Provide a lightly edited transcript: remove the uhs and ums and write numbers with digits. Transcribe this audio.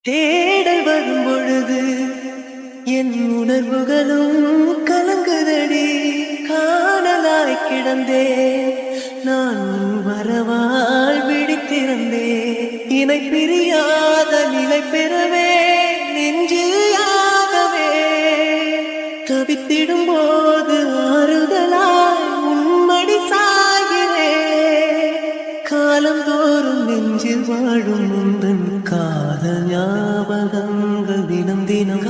தேடல் வரும் பொழுது என் உணர்வுகளும் கலங்குதடி. காணலாய் கிடந்தேன் நான் வரவால் விழித்திருந்தேன். இணை பிரியாத நிலை பெறவே நெஞ்சில் யாகவே தவித்திடும் போது ஆறுதலாய் உன்மடி சாகிறேன். காலந்தோறும் நெஞ்சில் வாழும் முந்தன் காதல் ஞாபகங்கள் தினம் தினம்